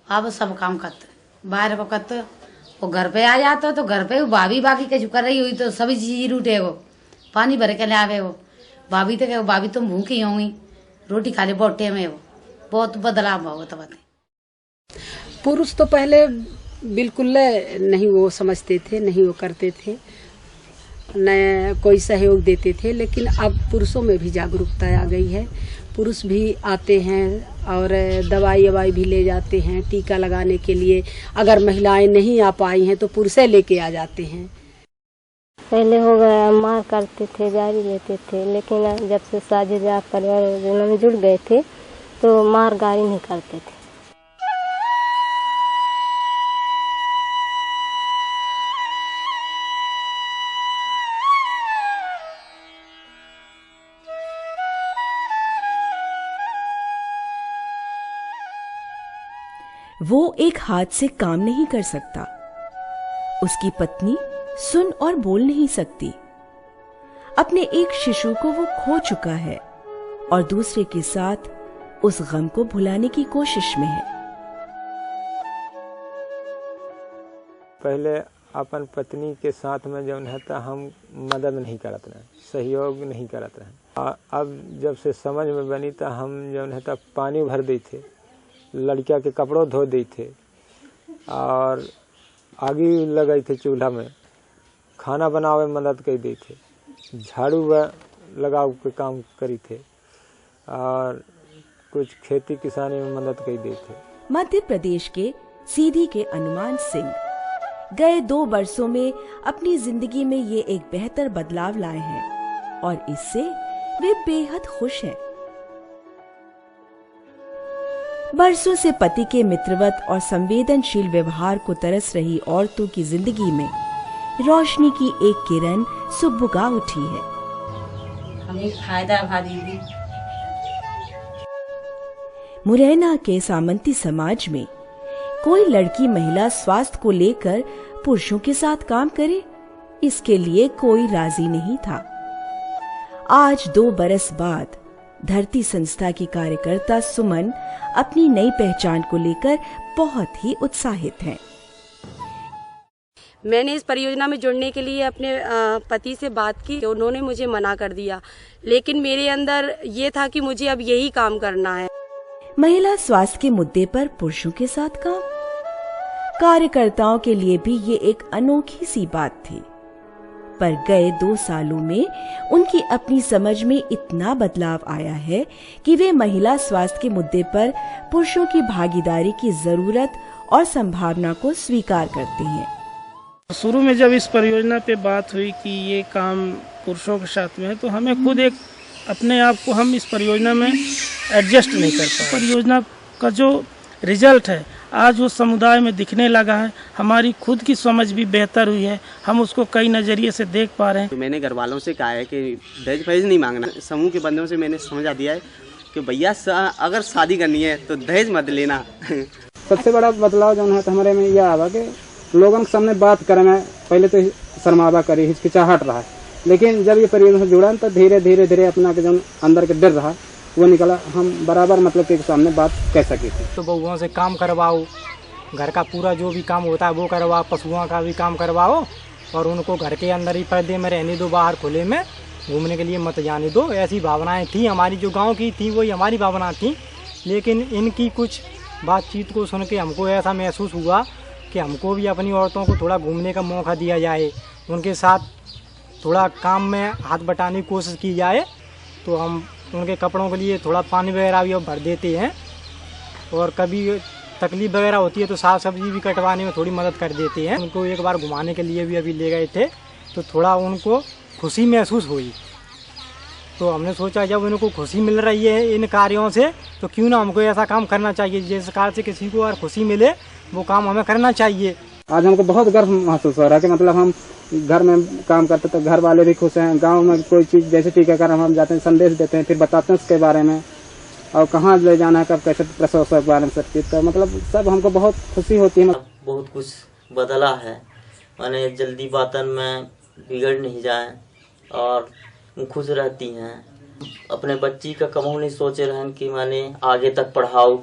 अब सब काम करते बाहर वक्त वो घर पे आ जाते तो घर पे भाभी बाकी कछु कर रही हुई तो सभी चीज रूटे वो पानी भर के ले आवे वो भाभी तो भाभी तुम भूखी होंगी रोटी खा ले बोटे में वो बहुत बदलाव हुआ तब। पुरुष तो पहले बिल्कुल नहीं वो समझते थे, नहीं वो करते थे, न कोई सहयोग देते थे, लेकिन अब पुरुषों में भी जागरूकता आ गई है। पुरुष भी आते हैं और दवाई भी ले जाते हैं टीका लगाने के लिए। अगर महिलाएं नहीं आ पाई हैं तो पुरुष लेके आ जाते हैं। पहले हो गया मार करते थे, गाली देते थे, लेकिन जब से साझेदार परिवार में जुड़ गए थे तो मार गाली नहीं करते थे। वो एक हाथ से काम नहीं कर सकता, उसकी पत्नी सुन और बोल नहीं सकती। अपने एक शिशु को वो खो चुका है और दूसरे के साथ उस गम को भुलाने की कोशिश में है। पहले अपन पत्नी के साथ में जौन है तो हम मदद नहीं करते रहे, सहयोग नहीं करते रहे। अब जब से समझ में बनी तो हम जौन है तो पानी भर दी थे, लड़किया के कपड़ों धो दी थे और आगी लगाई थे, चूल्हा में खाना बनावे में मदद कर दी थे, झाड़ू लगाव के काम करी थे और कुछ खेती किसानी में मदद कर दी थे। मध्य प्रदेश के सीधी के अनुमान सिंह गए 2 वर्षों में अपनी जिंदगी में ये एक बेहतर बदलाव लाए हैं और इससे वे बेहद खुश हैं। बरसों से पति के मित्रवत और संवेदनशील व्यवहार को तरस रही औरतों की जिंदगी में रोशनी की एक किरण सुबुगा उठी है। हमें फायदा भारी मुरैना के सामंती समाज में कोई लड़की महिला स्वास्थ्य को लेकर पुरुषों के साथ काम करे, इसके लिए कोई राजी नहीं था। आज 2 बरस बाद धरती संस्था की कार्यकर्ता सुमन अपनी नई पहचान को लेकर बहुत ही उत्साहित हैं। मैंने इस परियोजना में जुड़ने के लिए अपने पति से बात की, उन्होंने मुझे मना कर दिया, लेकिन मेरे अंदर ये था कि मुझे अब यही काम करना है। महिला स्वास्थ्य के मुद्दे पर पुरुषों के साथ काम, कार्यकर्ताओं के लिए भी ये एक अनोखी सी बात थी। पर गए 2 सालों में उनकी अपनी समझ में इतना बदलाव आया है कि वे महिला स्वास्थ्य के मुद्दे पर पुरुषों की भागीदारी की जरूरत और संभावना को स्वीकार करते हैं। शुरू में जब इस परियोजना पे बात हुई कि ये काम पुरुषों के साथ में है तो हमें खुद एक अपने आप को हम इस परियोजना में एडजस्ट नहीं कर पाए। परियोजना का जो रिजल्ट है आज वो समुदाय में दिखने लगा है, हमारी खुद की समझ भी बेहतर हुई है, हम उसको कई नज़रिए से देख पा रहे हैं। तो मैंने घर वालों से कहा है कि दहेज नहीं मांगना। समूह के बंदों से मैंने समझा दिया है कि भैया अगर शादी करनी है तो दहेज मत लेना। सबसे बड़ा बदलाव जो है तो हमारे में यह आवा कि लोगों के सामने बात करे में पहले तो शर्मावा करी, हिचकिचाहट रहा, लेकिन जब ये परियोजना से जुड़ा तो धीरे धीरे धीरे अपना के जो अंदर के डर रहा वो निकला, हम बराबर मतलब के सामने बात कह सके थे। तो बहुओं से काम करवाओ, घर का पूरा जो भी काम होता है वो करवाओ, पशुओं का भी काम करवाओ और उनको घर के अंदर ही पर्दे में रहने दो, बाहर खुले में घूमने के लिए मत जाने दो। ऐसी भावनाएं थी हमारी, जो गांव की थी वही हमारी भावना थी। लेकिन इनकी कुछ बातचीत को सुन के हमको ऐसा महसूस हुआ कि हमको भी अपनी औरतों को थोड़ा घूमने का मौका दिया जाए, उनके साथ थोड़ा काम में हाथ बटाने की कोशिश की जाए। तो हम उनके कपड़ों के लिए थोड़ा पानी वगैरह भी भर देते हैं और कभी तकलीफ वगैरह होती है तो साग सब्जी भी कटवाने में थोड़ी मदद कर देते हैं। उनको एक बार घुमाने के लिए भी अभी ले गए थे तो थोड़ा उनको खुशी महसूस हुई। तो हमने सोचा जब उनको खुशी मिल रही है इन कार्यों से तो क्यों ना हमको ऐसा काम करना चाहिए, जिस कार्य से किसी को अगर खुशी मिले वो काम हमें करना चाहिए। आज हमको बहुत गर्व महसूस हो रहा है कि मतलब हम घर में काम करते तो घर वाले भी खुश हैं। गांव में कोई चीज़ जैसे टीकाकरण हम जाते हैं, संदेश देते हैं, फिर बताते हैं उसके बारे में और कहाँ ले जाना है, कब कैसे प्रसव के बारे में सब चीज़, तो मतलब सब हमको बहुत खुशी होती है। बहुत कुछ बदला है, माने जल्दी बातन में बिगड़ नहीं जाए और खुश रहती हैं। अपने बच्ची का कमाऊ नहीं सोचे रहन कि माने आगे तक पढ़ाओ,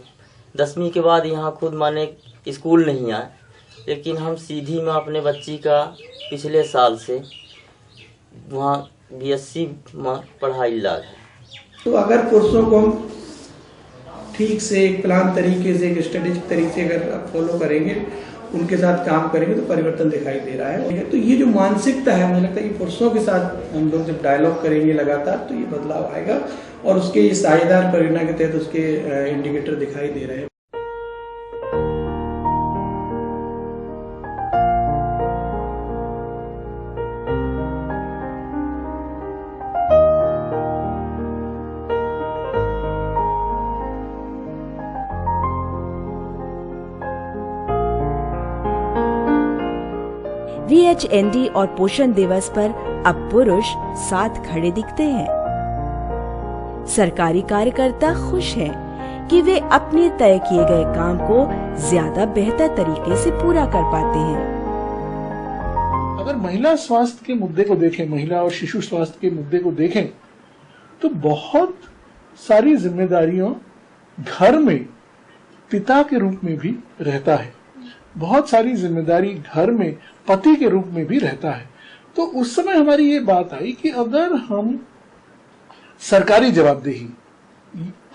10वीं के बाद यहाँ खुद माने स्कूल नहीं आए, लेकिन हम सीधी में अपने बच्ची का पिछले साल से वहाँ BSc में पढ़ाई लग है। तो अगर पुरुषों को हम ठीक से एक प्लान तरीके से, एक स्ट्रेटेजिक तरीके से अगर आप फॉलो करेंगे, उनके साथ काम करेंगे, तो परिवर्तन दिखाई दे रहा है। तो ये जो मानसिकता है, मुझे लगता है कि पुरुषों के साथ हम लोग जब डायलॉग करेंगे लगातार, तो ये बदलाव आएगा और उसके ये साझेदार परियोजना के तहत उसके इंडिकेटर दिखाई दे रहे हैं। VHND और पोषण दिवस पर अब पुरुष साथ खड़े दिखते हैं। सरकारी कार्यकर्ता खुश हैं कि वे अपने तय किए गए काम को ज्यादा बेहतर तरीके से पूरा कर पाते हैं। अगर महिला स्वास्थ्य के मुद्दे को देखें, महिला और शिशु स्वास्थ्य के मुद्दे को देखें, तो बहुत सारी जिम्मेदारियों घर में पिता के रूप में भी रहता है, बहुत सारी जिम्मेदारी घर में पति के रूप में भी रहता है। तो उस समय हमारी ये बात आई कि अगर हम सरकारी जवाबदेही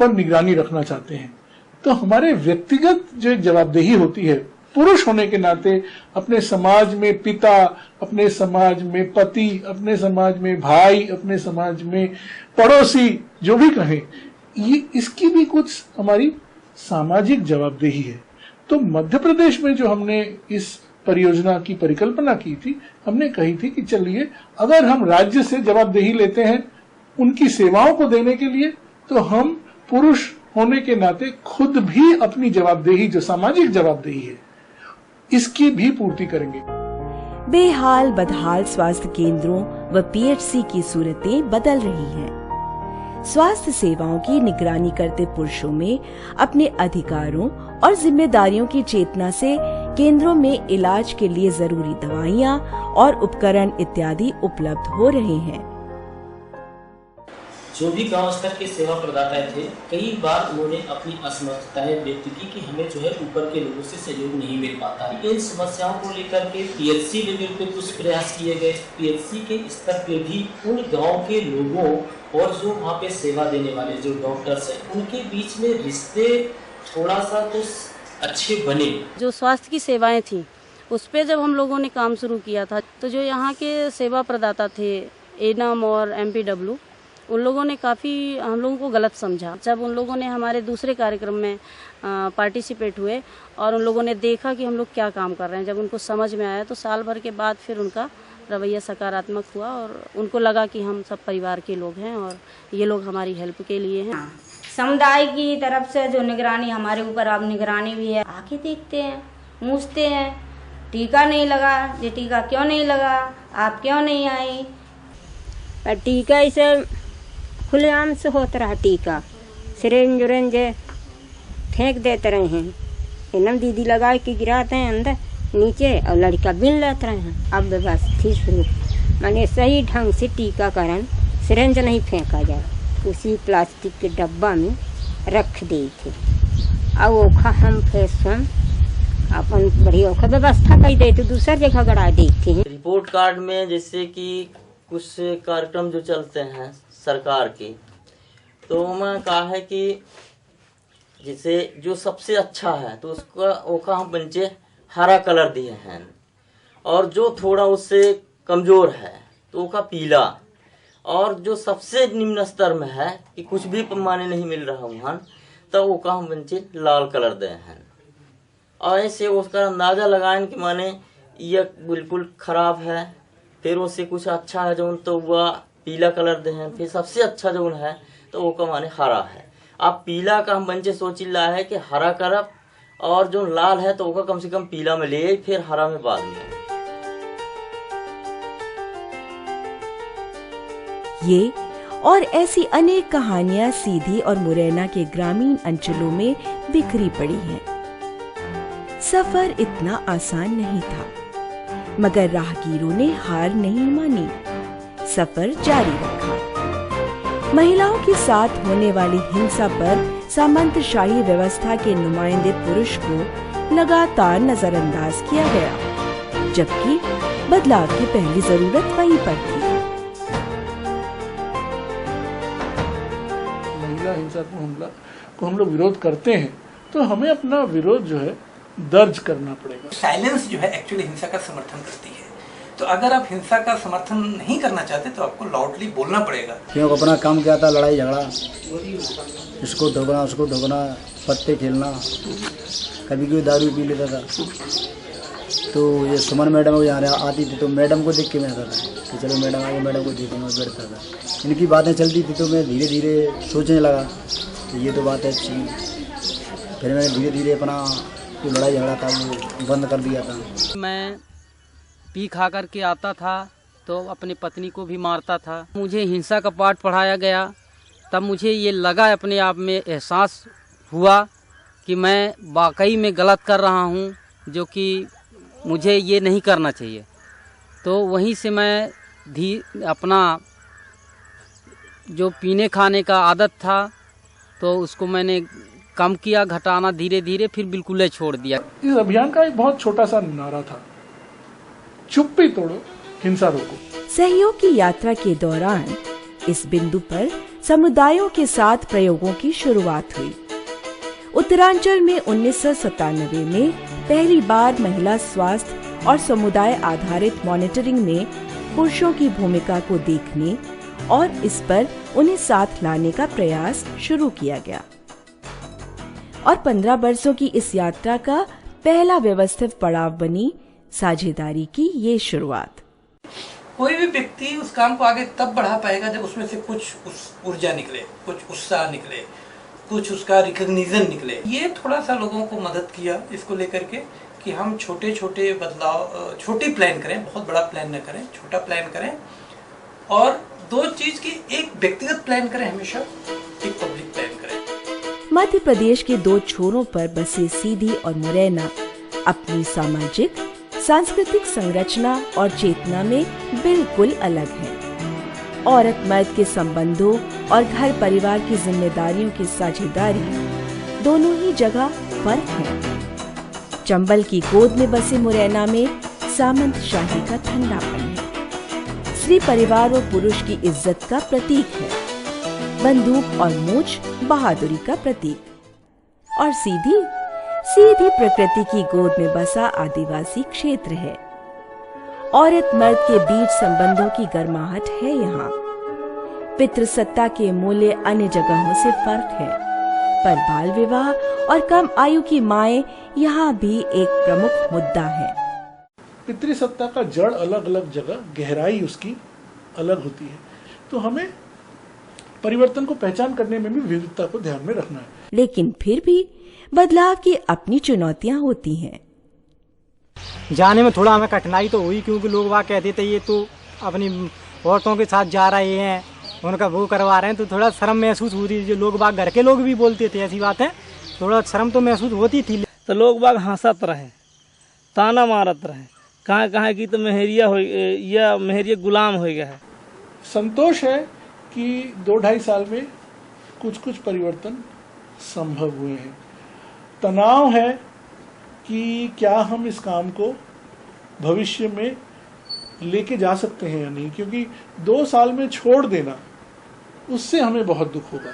पर निगरानी रखना चाहते हैं, तो हमारे व्यक्तिगत जो एक जवाबदेही होती है, पुरुष होने के नाते अपने समाज में पिता, अपने समाज में पति, अपने समाज में भाई, अपने समाज में पड़ोसी, जो भी कहें, ये इसकी भी कुछ हमारी सामाजिक जवाबदेही है। तो मध्य प्रदेश में जो हमने इस परियोजना की परिकल्पना की थी, हमने कही थी कि चलिए अगर हम राज्य से जवाबदेही लेते हैं उनकी सेवाओं को देने के लिए, तो हम पुरुष होने के नाते खुद भी अपनी जवाबदेही, जो सामाजिक जवाबदेही है, इसकी भी पूर्ति करेंगे। बेहाल बदहाल स्वास्थ्य केंद्रों व PHC की सूरतें बदल रही हैं। स्वास्थ्य सेवाओं की निगरानी करते पुरुषों में अपने अधिकारों और जिम्मेदारियों की चेतना से केंद्रों में इलाज के लिए जरूरी दवाइयां और उपकरण इत्यादि उपलब्ध हो रहे हैं। जो भी गांव स्तर के सेवा प्रदाता थे, कई बार उन्होंने अपनी असमर्थताएं व्यक्त की कि हमें जो है ऊपर के लोगों से सहयोग नहीं मिल पाता। इन समस्याओं को लेकर के PHC लेवल पे कुछ प्रयास किए गए। PHC के स्तर पे भी उन गांव के लोगों और जो वहाँ पे सेवा देने वाले जो डॉक्टर्स हैं, उनके बीच में रिश्ते थोड़ा सा तो अच्छे बने। जो स्वास्थ्य की सेवाएं थी, उस पर जब हम लोगों ने काम शुरू किया था, तो जो यहाँ के सेवा प्रदाता थे, एनम और MPW, उन लोगों ने काफ़ी हम लोगों को गलत समझा। जब उन लोगों ने हमारे दूसरे कार्यक्रम में पार्टिसिपेट हुए और उन लोगों ने देखा कि हम लोग क्या काम कर रहे हैं, जब उनको समझ में आया, तो साल भर के बाद फिर उनका रवैया सकारात्मक हुआ और उनको लगा कि हम सब परिवार के लोग हैं और ये लोग हमारी हेल्प के लिए हैं। समुदाय की तरफ से जो निगरानी हमारे ऊपर अब निगरानी भी है, आके देखते हैं, पूछते हैं, टीका नहीं लगा, ये टीका क्यों नहीं लगा, आप क्यों नहीं आई। टीका इसे खुलेआम से होता रहा, टीका सिरेंज उरेंज फेंक देते रहे हैं, एनम दीदी लगा के गिराते हैं अंदर नीचे और लड़का बिन लेते रहे हैं। अब व्यवस्थित रूप माने सही ढंग से टीकाकरण, सिरेंज नहीं फेंका जाए, उसी प्लास्टिक के डब्बा में रख दी थी। अब ओखा हम फैशन अपन बढ़िया ओखा व्यवस्था कर दे, तो दूसरा जगह गड़ा देती हैं। रिपोर्ट कार्ड में जैसे कि कुछ कार्यक्रम जो चलते हैं सरकार के, तो मैं कहा है कि जैसे जो सबसे अच्छा है तो उसका ओखा हम बंचे हरा कलर दिए हैं, और जो थोड़ा उससे कमजोर है तो ओखा पीला, और जो सबसे निम्न स्तर में है कि कुछ भी माने नहीं मिल रहा वहाँ, तो ओखा हम बंचे लाल कलर दे हैं। और ऐसे उसका अंदाजा लगाएं कि माने ये बिल्कुल खराब है, फिर उससे कुछ अच्छा है जो तो वह पीला कलर दे हैं, फिर सबसे अच्छा जो है तो वो का माने हरा है। अब पीला का हम बंचे सोच ला है कि हरा करब, और जो लाल है तो वो कम से कम पीला में ले, फिर हरा में बाद में। ये और ऐसी अनेक कहानियां सीधी और मुरैना के ग्रामीण अंचलों में बिखरी पड़ी हैं। सफर इतना आसान नहीं था, मगर राहगीरों ने हार नहीं मानी, सफर जारी रखा। महिलाओं के साथ होने वाली हिंसा पर सामंतशाही व्यवस्था के नुमाइंदे पुरुष को लगातार नजरअंदाज किया गया, जबकि बदलाव की पहली जरूरत वहीं पर थी। महिला हिंसा को हम लोग विरोध करते हैं तो हमें अपना विरोध जो है दर्ज करना पड़ेगा। साइलेंस जो है एक्चुअली हिंसा का समर्थन करती है, तो अगर आप हिंसा का समर्थन नहीं करना चाहते तो आपको लाउडली बोलना पड़ेगा। क्यों अपना काम क्या था, लड़ाई झगड़ा, इसको धोकना उसको धोकना, पत्ते खेलना, कभी कोई दारू पी लेता था। तो ये सुमन मैडम यहाँ आती थी तो मैडम को देख के मैं आता था कि चलो मैडम आगे, मैडम को देखेंगे, बैठता था। इनकी बातें चलती थी तो मैं धीरे धीरे सोचने लगा तो ये तो बात है अच्छी। फिर मैंने धीरे धीरे अपना जो लड़ाई झगड़ा था वो बंद कर दिया था। मैं पी खा कर के आता था तो अपनी पत्नी को भी मारता था। मुझे हिंसा का पाठ पढ़ाया गया, तब मुझे ये लगा, अपने आप में एहसास हुआ कि मैं वाकई में गलत कर रहा हूँ, जो कि मुझे ये नहीं करना चाहिए। तो वहीं से मैं अपना जो पीने खाने का आदत था तो उसको मैंने कम किया, घटाना धीरे धीरे, फिर बिल्कुल ही छोड़ दिया। इस अभियान का एक बहुत छोटा सा नारा था, चुप्पी तोड़ो, हिंसा रोको। सहयोग की यात्रा के दौरान इस बिंदु पर समुदायों के साथ प्रयोगों की शुरुआत हुई। उत्तरांचल में 1997 में पहली बार महिला स्वास्थ्य और समुदाय आधारित मॉनिटरिंग में पुरुषों की भूमिका को देखने और इस पर उन्हें साथ लाने का प्रयास शुरू किया गया और 15 वर्षों की इस यात्रा का पहला व्यवस्थित पड़ाव बनी साझेदारी की ये शुरुआत। कोई भी व्यक्ति उस काम को आगे तब बढ़ा पाएगा जब उसमें से कुछ ऊर्जा निकले, कुछ उत्साह निकले, कुछ उसका रिकग्निशन निकले। ये थोड़ा सा लोगों को मदद किया इसको लेकर के कि हम छोटे छोटे बदलाव, छोटी प्लान करें, बहुत बड़ा प्लान न करें, छोटा प्लान करें। और दो चीज की, एक व्यक्तिगत प्लान करें हमेशा, एक पब्लिक प्लान करें। मध्य प्रदेश के दो छोरों पर बसे सीधी और मुरैना अपनी सामाजिक, सांस्कृतिक संरचना और चेतना में बिल्कुल अलग हैं। औरत मर्द के संबंधों और घर परिवार की जिम्मेदारियों की साझेदारी दोनों ही जगह फर्क है। चंबल की गोद में बसे मुरैना में सामंतशाही का ठंडापन है, स्त्री परिवार और पुरुष की इज्जत का प्रतीक है, बंदूक और मूछ बहादुरी का प्रतीक, और सीधी प्रकृति की गोद में बसा आदिवासी क्षेत्र है। औरत मर्द के बीच संबंधों की गर्माहट है यहाँ। पितृसत्ता के मूल्य अन्य जगहों से फर्क है, पर बाल विवाह और कम आयु की माएं यहाँ भी एक प्रमुख मुद्दा है। पितृसत्ता का जड़ अलग अलग जगह, गहराई उसकी अलग होती है, तो हमें परिवर्तन को पहचान करने में भी विविधता को ध्यान में रखना है। लेकिन फिर भी बदलाव की अपनी चुनौतियां होती हैं। जाने में थोड़ा हमें कठिनाई तो हुई, क्योंकि लोग वहाँ कहते थे ये तो अपनी औरतों के साथ जा रहे हैं, उनका वो करवा रहे हैं, तो थोड़ा शर्म महसूस होती थी। जो लोग बाग घर के लोग भी बोलते थे ऐसी बातें, थोड़ा शर्म तो महसूस होती थी। तो लोग बाग हंसत रहे, ताना मारत रहे, कहाँ की तो मेहरिया गुलाम हो गया है। संतोष है कि 2-2.5 साल में कुछ परिवर्तन संभव हुए हैं। तनाव है कि क्या हम इस काम को भविष्य में लेके जा सकते हैं या नहीं, क्योंकि 2 साल में छोड़ देना उससे हमें बहुत दुख होगा।